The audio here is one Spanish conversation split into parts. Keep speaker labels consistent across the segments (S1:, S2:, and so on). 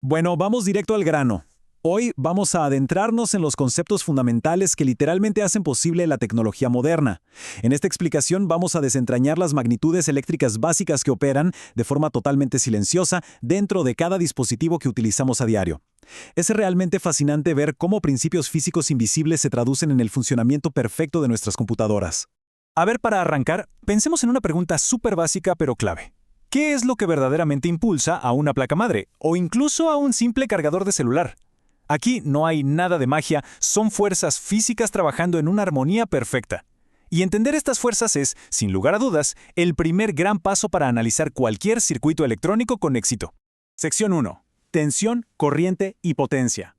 S1: Bueno, vamos directo al grano. Hoy vamos a adentrarnos en los conceptos fundamentales que literalmente hacen posible la tecnología moderna. En esta explicación vamos a desentrañar las magnitudes eléctricas básicas que operan de forma totalmente silenciosa dentro de cada dispositivo que utilizamos a diario. Es realmente fascinante ver cómo principios físicos invisibles se traducen en el funcionamiento perfecto de nuestras computadoras. A ver, para arrancar, pensemos en una pregunta súper básica pero clave. ¿Qué es lo que verdaderamente impulsa a una placa madre o incluso a un simple cargador de celular? Aquí no hay nada de magia, son fuerzas físicas trabajando en una armonía perfecta. Y entender estas fuerzas es, sin lugar a dudas, el primer gran paso para analizar cualquier circuito electrónico con éxito. Sección 1. Tensión, corriente y potencia.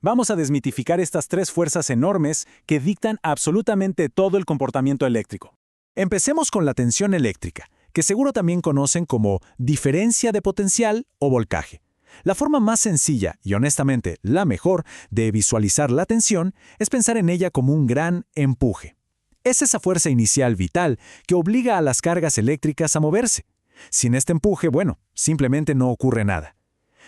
S1: Vamos a desmitificar estas tres fuerzas enormes que dictan absolutamente todo el comportamiento eléctrico. Empecemos con la tensión eléctrica, que seguro también conocen como diferencia de potencial o volcaje. La forma más sencilla y honestamente la mejor de visualizar la tensión es pensar en ella como un gran empuje. Es esa fuerza inicial vital que obliga a las cargas eléctricas a moverse. Sin este empuje, simplemente no ocurre nada.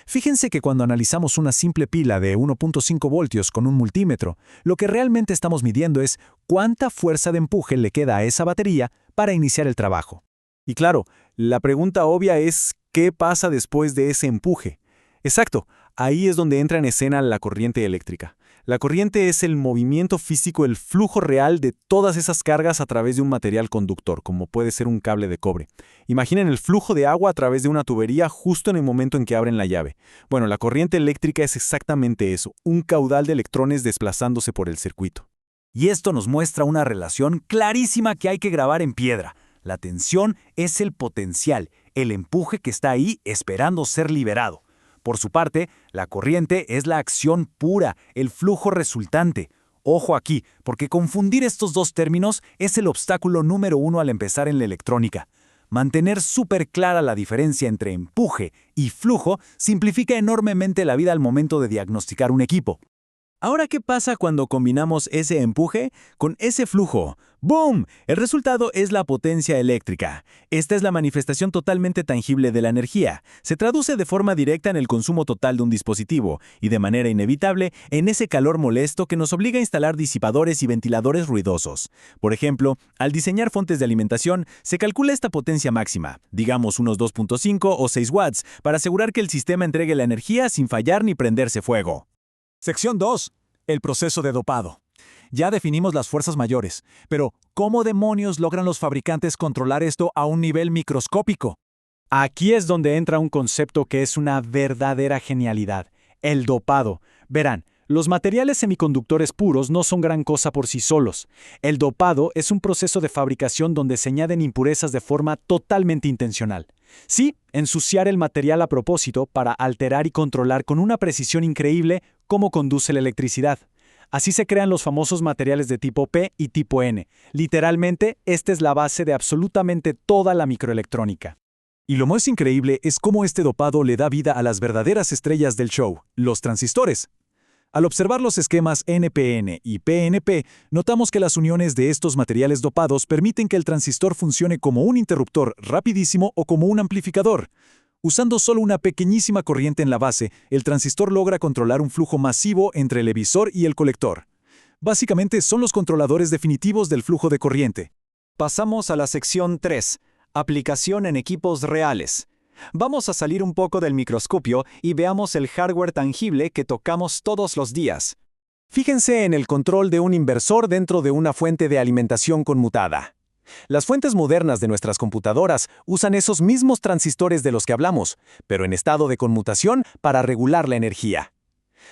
S1: Fíjense que cuando analizamos una simple pila de 1.5 voltios con un multímetro, lo que realmente estamos midiendo es cuánta fuerza de empuje le queda a esa batería para iniciar el trabajo. Y claro, la pregunta obvia es ¿qué pasa después de ese empuje? Exacto, ahí es donde entra en escena la corriente eléctrica. La corriente es el movimiento físico, el flujo real de todas esas cargas a través de un material conductor, como puede ser un cable de cobre. Imaginen el flujo de agua a través de una tubería justo en el momento en que abren la llave. Bueno, la corriente eléctrica es exactamente eso, un caudal de electrones desplazándose por el circuito. Y esto nos muestra una relación clarísima que hay que grabar en piedra. La tensión es el potencial, el empuje que está ahí esperando ser liberado. Por su parte, la corriente es la acción pura, el flujo resultante. Ojo aquí, porque confundir estos dos términos es el obstáculo número uno al empezar en la electrónica. Mantener súper clara la diferencia entre empuje y flujo simplifica enormemente la vida al momento de diagnosticar un equipo. Ahora, ¿qué pasa cuando combinamos ese empuje con ese flujo? ¡Boom! El resultado es la potencia eléctrica. Esta es la manifestación totalmente tangible de la energía. Se traduce de forma directa en el consumo total de un dispositivo y de manera inevitable en ese calor molesto que nos obliga a instalar disipadores y ventiladores ruidosos. Por ejemplo, al diseñar fuentes de alimentación, se calcula esta potencia máxima, digamos unos 2.5 o 6 watts, para asegurar que el sistema entregue la energía sin fallar ni prenderse fuego. Sección 2. El proceso de dopado. Ya definimos las fuerzas mayores, pero ¿cómo demonios logran los fabricantes controlar esto a un nivel microscópico? Aquí es donde entra un concepto que es una verdadera genialidad, el dopado. Verán, los materiales semiconductores puros no son gran cosa por sí solos. El dopado es un proceso de fabricación donde se añaden impurezas de forma totalmente intencional. Sí, ensuciar el material a propósito para alterar y controlar con una precisión increíble cómo conduce la electricidad. Así se crean los famosos materiales de tipo P y tipo N. Literalmente, esta es la base de absolutamente toda la microelectrónica. Y lo más increíble es cómo este dopado le da vida a las verdaderas estrellas del show, los transistores. Al observar los esquemas NPN y PNP, notamos que las uniones de estos materiales dopados permiten que el transistor funcione como un interruptor rapidísimo o como un amplificador. Usando solo una pequeñísima corriente en la base, el transistor logra controlar un flujo masivo entre el emisor y el colector. Básicamente son los controladores definitivos del flujo de corriente. Pasamos a la sección 3, aplicación en equipos reales. Vamos a salir un poco del microscopio y veamos el hardware tangible que tocamos todos los días. Fíjense en el control de un inversor dentro de una fuente de alimentación conmutada. Las fuentes modernas de nuestras computadoras usan esos mismos transistores de los que hablamos, pero en estado de conmutación para regular la energía.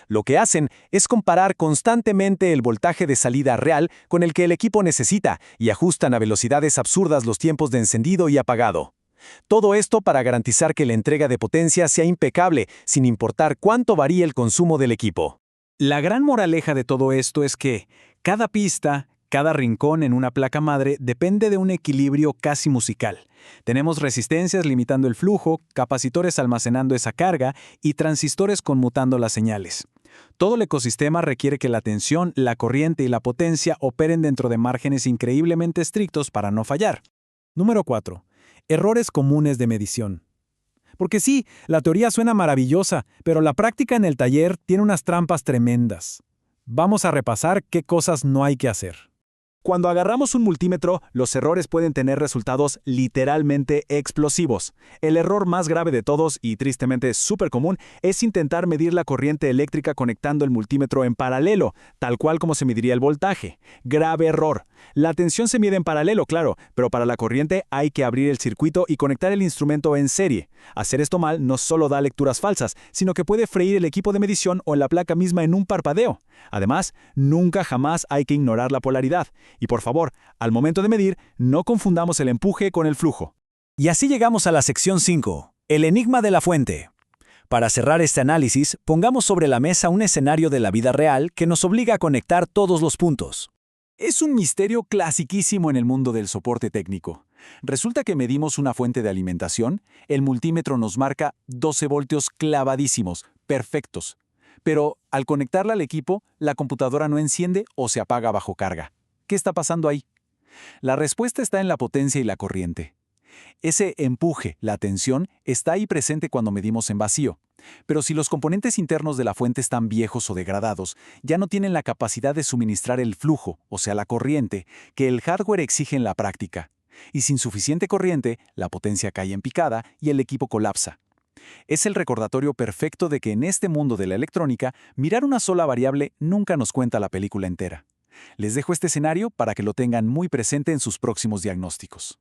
S1: Lo que hacen es comparar constantemente el voltaje de salida real con el que el equipo necesita y ajustan a velocidades absurdas los tiempos de encendido y apagado. Todo esto para garantizar que la entrega de potencia sea impecable, sin importar cuánto varíe el consumo del equipo. La gran moraleja de todo esto es que cada pista, cada rincón en una placa madre depende de un equilibrio casi musical. Tenemos resistencias limitando el flujo, capacitores almacenando esa carga y transistores conmutando las señales. Todo el ecosistema requiere que la tensión, la corriente y la potencia operen dentro de márgenes increíblemente estrictos para no fallar. Número 4. Errores comunes de medición.
S2: porque sí, la teoría suena maravillosa, pero la práctica en el taller tiene unas trampas tremendas. Vamos a repasar qué cosas no hay que hacer.
S1: Cuando agarramos un multímetro, los errores pueden tener resultados literalmente explosivos. El error más grave de todos, y tristemente súper común, es intentar medir la corriente eléctrica conectando el multímetro en paralelo, tal cual como se mediría el voltaje. Grave error. La tensión se mide en paralelo, claro, pero para la corriente hay que abrir el circuito y conectar el instrumento en serie. Hacer esto mal no solo da lecturas falsas, sino que puede freír el equipo de medición o la placa misma en un parpadeo. Además, nunca jamás hay que ignorar la polaridad. Y por favor, al momento de medir, no confundamos el empuje con el flujo.
S3: Y así llegamos a la sección 5, el enigma de la fuente. Para cerrar este análisis, pongamos sobre la mesa un escenario de la vida real que nos obliga a conectar todos los puntos.
S1: Es un misterio clasiquísimo en el mundo del soporte técnico. Resulta que medimos una fuente de alimentación, el multímetro nos marca 12 voltios clavadísimos, perfectos. Pero al conectarla al equipo, la computadora no enciende o se apaga bajo carga. ¿Qué está pasando ahí? La respuesta está en la potencia y la corriente. Ese empuje, la tensión, está ahí presente cuando medimos en vacío. Pero si los componentes internos de la fuente están viejos o degradados, ya no tienen la capacidad de suministrar el flujo, o sea, la corriente, que el hardware exige en la práctica. Y sin suficiente corriente, la potencia cae en picada y el equipo colapsa. Es el recordatorio perfecto de que en este mundo de la electrónica, mirar una sola variable nunca nos cuenta la película entera. Les dejo este escenario para que lo tengan muy presente en sus próximos diagnósticos.